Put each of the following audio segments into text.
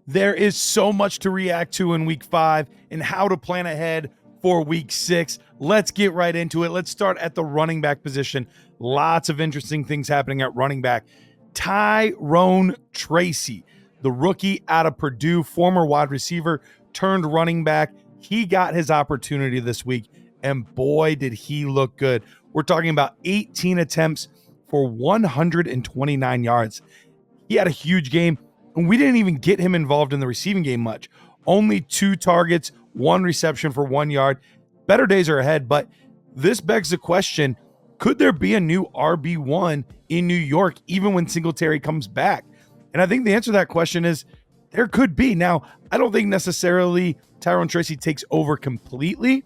There is so much to react to in week 5 and how to plan ahead for week 6. Let's get right into it. Let's start at the running back position. Lots of interesting things happening at running back. Tyrone Tracy, the rookie out of Purdue, former wide receiver turned running back. He got his opportunity this week, and boy, did he look good. We're talking about 18 attempts for 129 yards. He had a huge game, and we didn't even get him involved in the receiving game much. Only 2 targets, 1 reception for 1 yard. Better days are ahead, but this begs the question, could there be a new RB1 in New York even when Singletary comes back? And I think the answer to that question is there could be. Now, I don't think necessarily Tyrone Tracy takes over completely,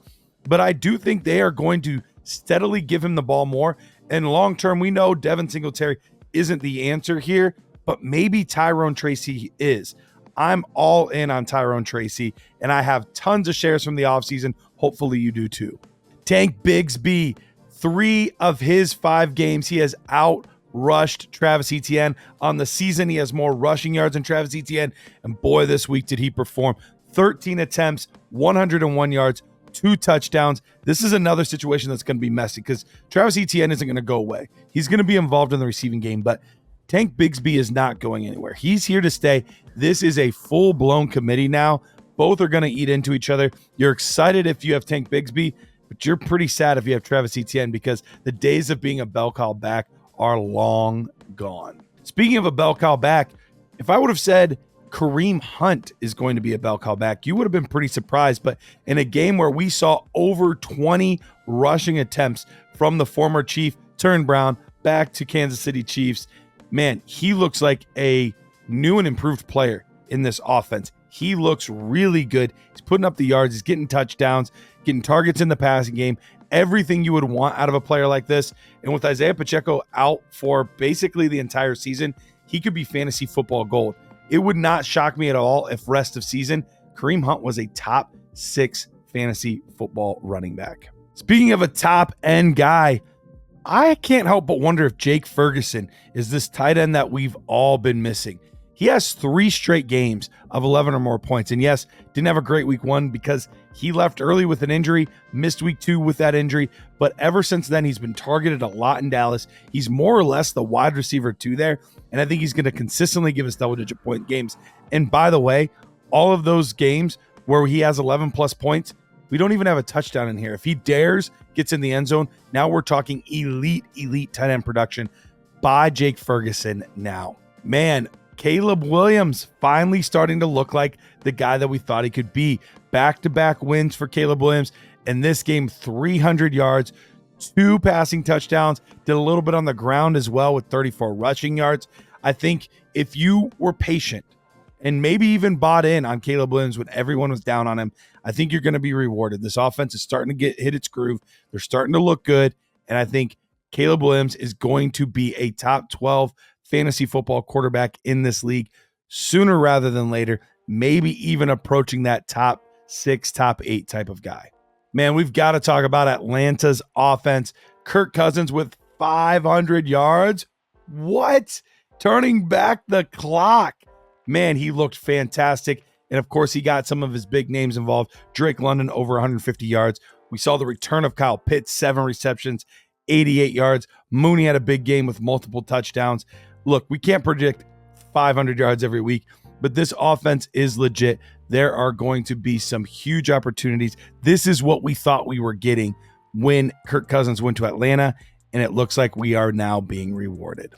but I do think they are going to steadily give him the ball more. And long term, we know Devin Singletary isn't the answer here, but maybe Tyrone Tracy is. I'm all in on Tyrone Tracy, and I have tons of shares from the offseason. Hopefully you do too. Tank Bigsby, 3 of his 5 games, he has outrushed Travis Etienne. On the season, he has more rushing yards than Travis Etienne, and boy, this week did he perform. 13 attempts, 101 yards, 2 touchdowns. This is another situation that's going to be messy because Travis Etienne isn't going to go away. He's going to be involved in the receiving game, but Tank Bigsby is not going anywhere. He's here to stay. This is a full-blown committee now. Both are going to eat into each other. You're excited if you have Tank Bigsby, but you're pretty sad if you have Travis Etienne because the days of being a bell cow back are long gone. Speaking of a bell cow back, if I would have said Kareem Hunt is going to be a bell cow back, you would have been pretty surprised. But in a game where we saw over 20 rushing attempts from the former Chief turned Brown back to Kansas City Chiefs, man, he looks like a new and improved player in this offense. He looks really good. He's putting up the yards. He's getting touchdowns, getting targets in the passing game, everything you would want out of a player like this. And with Isaiah Pacheco out for basically the entire season, he could be fantasy football gold. It would not shock me at all if rest of season, Kareem Hunt was a top 6 fantasy football running back. Speaking of a top end guy, I can't help but wonder if Jake Ferguson is this tight end that we've all been missing. He has 3 straight games of 11 or more points. And yes, didn't have a great week 1 because he left early with an injury, missed week 2 with that injury. But ever since then, he's been targeted a lot in Dallas. He's more or less the wide receiver 2 there. And I think he's going to consistently give us double-digit point games. And by the way, all of those games where he has 11 plus points, we don't even have a touchdown in here. If he dares, gets in the end zone, now we're talking elite tight end production by Jake Ferguson now. Man, Caleb Williams finally starting to look like the guy that we thought he could be. Back-to-back wins for Caleb Williams. And this game, 300 yards, 2 passing touchdowns, did a little bit on the ground as well with 34 rushing yards. I think if you were patient and maybe even bought in on Caleb Williams when everyone was down on him, I think you're going to be rewarded. This offense is starting to hit its groove. They're starting to look good. And I think Caleb Williams is going to be a top 12 fantasy football quarterback in this league sooner rather than later, maybe even approaching that top 6, top 8 type of guy. Man, we've got to talk about Atlanta's offense. Kirk Cousins with 500 yards. What? Turning back the clock. Man, he looked fantastic. And of course, he got some of his big names involved. Drake London over 150 yards. We saw the return of Kyle Pitts, 7 receptions, 88 yards. Mooney had a big game with multiple touchdowns. Look, we can't predict 500 yards every week, but this offense is legit. There are going to be some huge opportunities. This is what we thought we were getting when Kirk Cousins went to Atlanta, and it looks like we are now being rewarded.